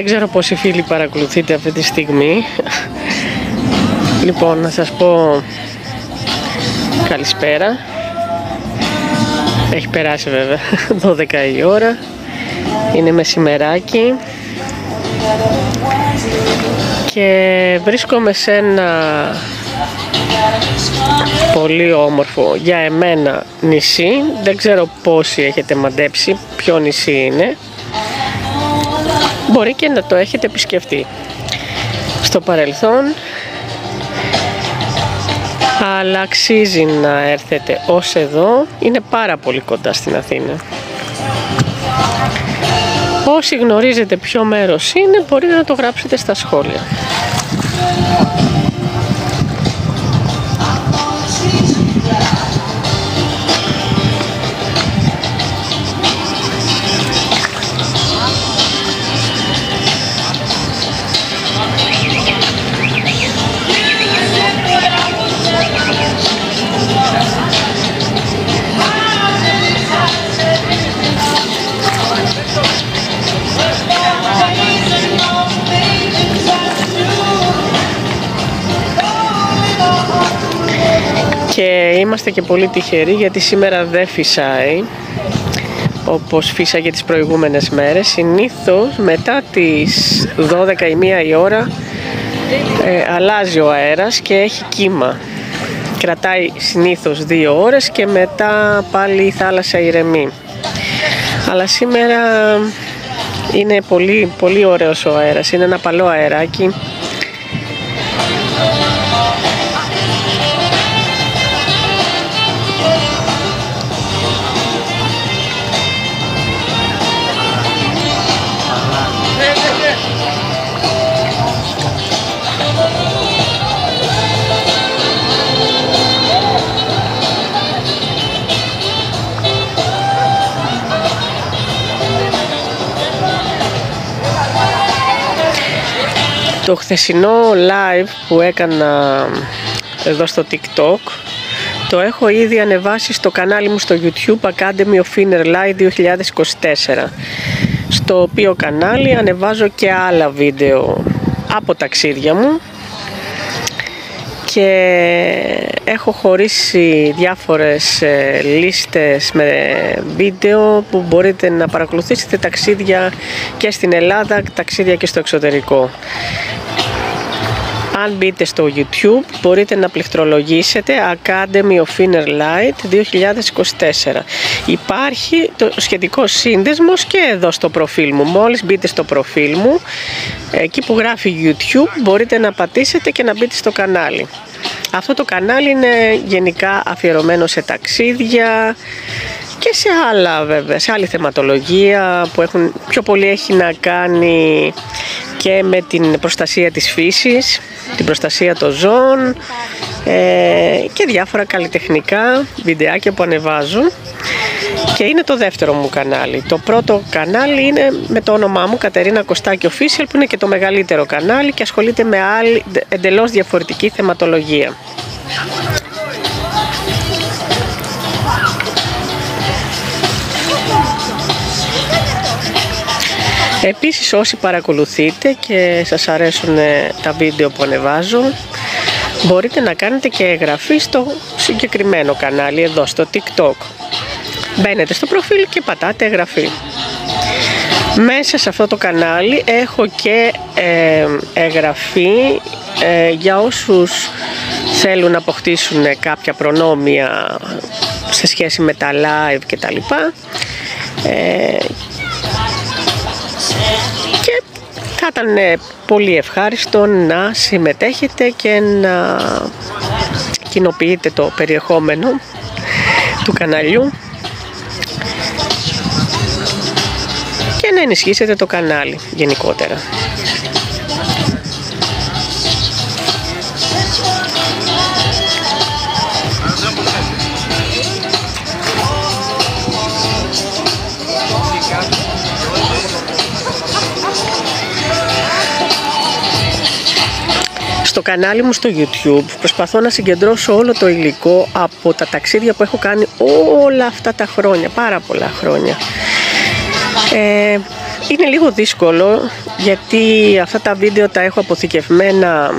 ξέρω πόσοι φίλοι παρακολουθείτε αυτή τη στιγμή. Λοιπόν, να σας πω καλησπέρα. Έχει περάσει βέβαια 12 η ώρα. Είναι μεσημεράκι και βρίσκομαι σε ένα πολύ όμορφο για εμένα νησί. Δεν ξέρω πόσοι έχετε μαντέψει ποιο νησί είναι. Μπορεί και να το έχετε επισκεφτεί στο παρελθόν, αλλά αξίζει να έρθετε ως εδώ. Είναι πάρα πολύ κοντά στην Αθήνα. Όσοι γνωρίζετε ποιο μέρος είναι, μπορείτε να το γράψετε στα σχόλια. Και είμαστε και πολύ τυχεροί γιατί σήμερα δεν φυσάει όπως φύσαγε τις προηγούμενες μέρες. Συνήθως μετά τις 12 ή 1 η ώρα αλλάζει ο αέρας και έχει κύμα. Κρατάει συνήθως 2 ώρες και μετά πάλι η θάλασσα ηρεμεί. Αλλά σήμερα είναι πολύ, πολύ ωραίος ο αέρας, είναι ένα απαλό αεράκι. Το χθεσινό live που έκανα εδώ στο TikTok το έχω ήδη ανεβάσει στο κανάλι μου στο YouTube Academy of Inner Light 2024, στο οποίο κανάλι ανεβάζω και άλλα βίντεο από ταξίδια μου και έχω χωρίσει διάφορες λίστες με βίντεο που μπορείτε να παρακολουθήσετε ταξίδια και στην Ελλάδα, ταξίδια και στο εξωτερικό. Αν μπείτε στο YouTube μπορείτε να πληκτρολογήσετε Academy of Inner Light 2024. Υπάρχει το σχετικό σύνδεσμος και εδώ στο προφίλ μου. Μόλις μπείτε στο προφίλ μου, εκεί που γράφει YouTube, μπορείτε να πατήσετε και να μπείτε στο κανάλι. Αυτό το κανάλι είναι γενικά αφιερωμένο σε ταξίδια και σε άλλα βέβαια, σε άλλη θεματολογία που πιο πολύ έχει να κάνει και με την προστασία της φύσης, την προστασία των ζώων και διάφορα καλλιτεχνικά βιντεάκια που ανεβάζω. Και είναι το δεύτερο μου κανάλι. Το πρώτο κανάλι είναι με το όνομά μου, Κατερίνα Κωστάκη Official, που είναι και το μεγαλύτερο κανάλι και ασχολείται με άλλη εντελώς διαφορετική θεματολογία. Επίσης, όσοι παρακολουθείτε και σας αρέσουν τα βίντεο που ανεβάζω, μπορείτε να κάνετε και εγγραφή στο συγκεκριμένο κανάλι εδώ στο TikTok. Μπαίνετε στο προφίλ και πατάτε εγγραφή. Μέσα σε αυτό το κανάλι έχω και εγγραφή για όσους θέλουν να αποκτήσουν κάποια προνόμια σε σχέση με τα live και τα λοιπά. Και θα ήταν πολύ ευχάριστο να συμμετέχετε και να κοινοποιείτε το περιεχόμενο του καναλιού και να ενισχύσετε το κανάλι γενικότερα. Στο κανάλι μου στο YouTube προσπαθώ να συγκεντρώσω όλο το υλικό από τα ταξίδια που έχω κάνει όλα αυτά τα χρόνια, πάρα πολλά χρόνια. Είναι λίγο δύσκολο γιατί αυτά τα βίντεο τα έχω αποθηκευμένα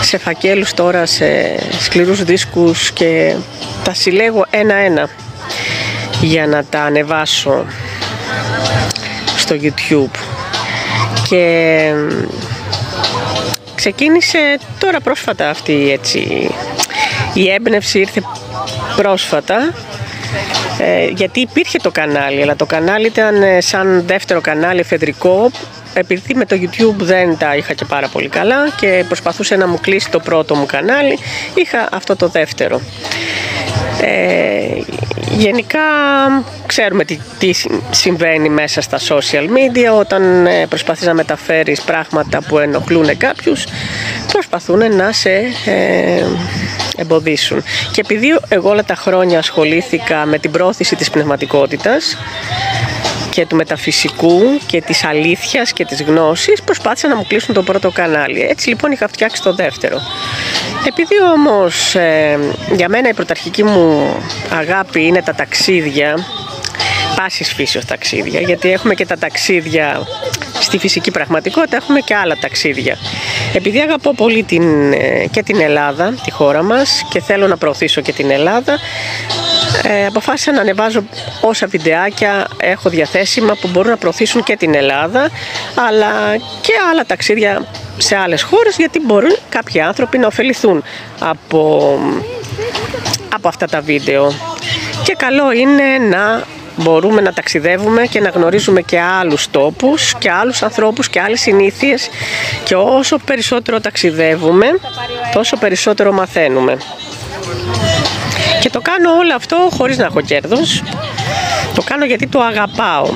σε φακέλους τώρα, σε σκληρούς δίσκους και τα συλλέγω ένα-ένα για να τα ανεβάσω στο YouTube. Και ξεκίνησε τώρα πρόσφατα αυτή έτσι, η έμπνευση ήρθε πρόσφατα, γιατί υπήρχε το κανάλι, αλλά το κανάλι ήταν σαν δεύτερο κανάλι εφεδρικό, επειδή με το YouTube δεν τα είχα και πάρα πολύ καλά και προσπαθούσε να μου κλείσει το πρώτο μου κανάλι, είχα αυτό το δεύτερο. Γενικά ξέρουμε τι συμβαίνει μέσα στα social media όταν προσπαθείς να μεταφέρεις πράγματα που ενοχλούν κάποιους, προσπαθούν να σε εμποδίσουν. Και επειδή εγώ όλα τα χρόνια ασχολήθηκα με την πρόθεση της πνευματικότητας και του μεταφυσικού και της αλήθειας και της γνώσης, προσπάθησαν να μου κλείσουν το πρώτο κανάλι. Έτσι λοιπόν είχα φτιάξει το δεύτερο. Επειδή όμως για μένα η πρωταρχική μου αγάπη είναι τα ταξίδια, πάσης φύσεως ταξίδια, γιατί έχουμε και τα ταξίδια στη φυσική πραγματικότητα, έχουμε και άλλα ταξίδια. Επειδή αγαπώ πολύ και την Ελλάδα, τη χώρα μας, και θέλω να προωθήσω και την Ελλάδα, αποφάσισα να ανεβάζω όσα βιντεάκια έχω διαθέσιμα που μπορούν να προωθήσουν και την Ελλάδα, αλλά και άλλα ταξίδια σε άλλες χώρες, γιατί μπορούν κάποιοι άνθρωποι να ωφεληθούν από αυτά τα βίντεο. Και καλό είναι να μπορούμε να ταξιδεύουμε και να γνωρίζουμε και άλλους τόπους και άλλους ανθρώπους και άλλες συνήθειες, και όσο περισσότερο ταξιδεύουμε τόσο περισσότερο μαθαίνουμε. Και το κάνω όλο αυτό χωρίς να έχω κέρδος, το κάνω γιατί το αγαπάω.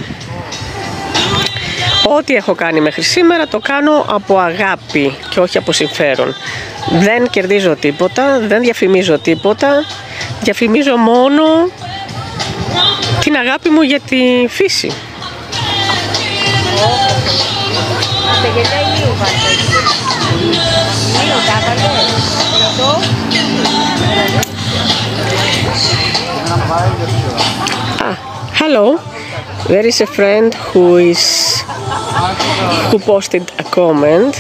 Ό,τι έχω κάνει μέχρι σήμερα το κάνω από αγάπη και όχι από συμφέρον. Δεν κερδίζω τίποτα, δεν διαφημίζω τίποτα, διαφημίζω μόνο την αγάπη μου για τη φύση. Hello, there is a friend who posted a comment.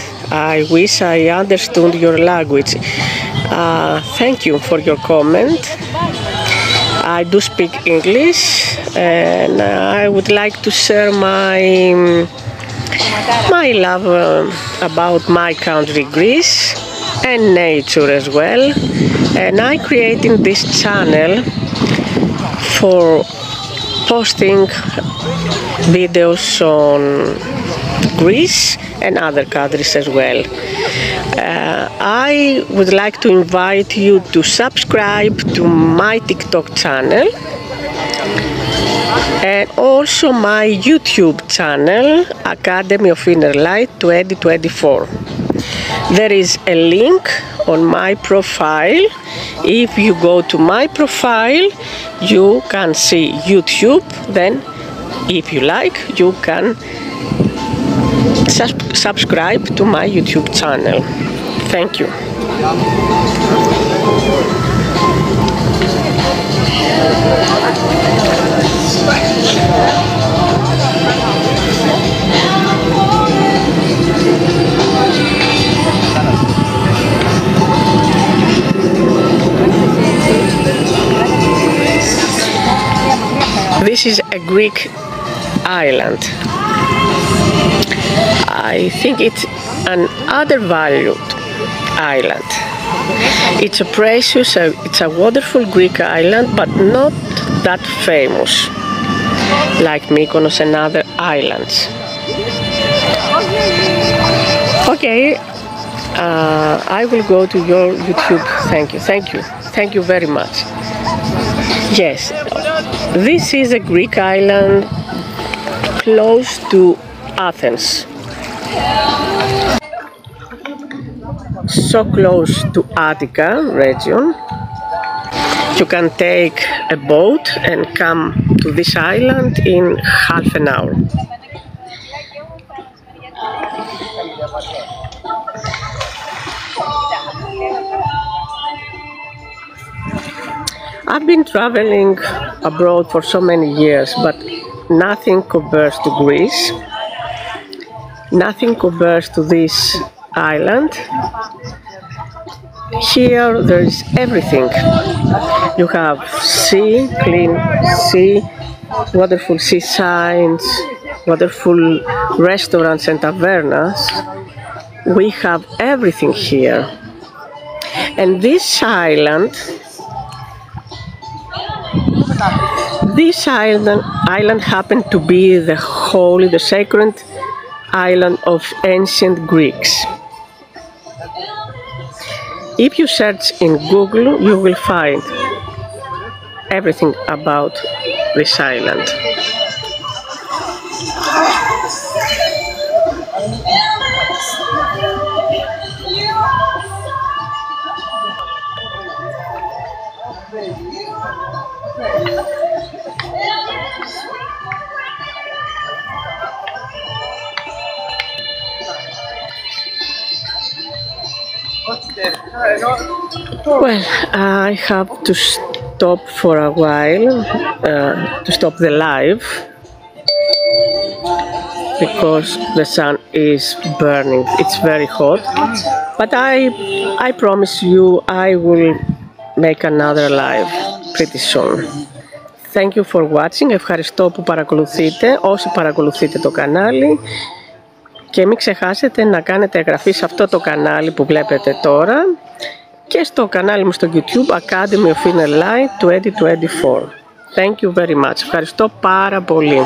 I wish I understood your language. Thank you for your comment. I do speak English and I would like to share my love about my country Greece and nature as well. And I created this channel for posting videos on Greece and other countries as well. I would like to invite you to subscribe to my TikTok channel and also my YouTube channel, Academy of Inner Light 2024. There is a link on my profile. If you go to my profile, you can see YouTube. Then, if you like, you can subscribe to my YouTube channel. Thank you. This is a Greek island. I think it's an undervalued island. It's a precious, it's a wonderful Greek island, but not that famous like Mykonos and other islands. Okay, I will go to your YouTube. Thank you very much. Yes, this is a Greek island close to Athens. So close to Attica region. You can take a boat and come to this island in half an hour. I've been traveling abroad for so many years, but nothing compares to Greece. Nothing compares to this island. Here there is everything. You have sea, clean sea, wonderful sea signs, wonderful restaurants and tavernas. We have everything here. And this island happened to be the holy, the sacred island of ancient Greeks. If you search in Google, you will find everything about this island. Well, I have to stop for a while, to stop the live, because the sun is burning. It's very hot, but I promise you I will make another live pretty soon. Thank you for watching. Ευχαριστώ που παρακολουθείτε, όσοι παρακολουθείτε το κανάλι. Και μην ξεχάσετε να κάνετε εγγραφή σε αυτό το κανάλι που βλέπετε τώρα και στο κανάλι μου στο YouTube Academy of Inner Light 2024. Thank you very much. Ευχαριστώ πάρα πολύ.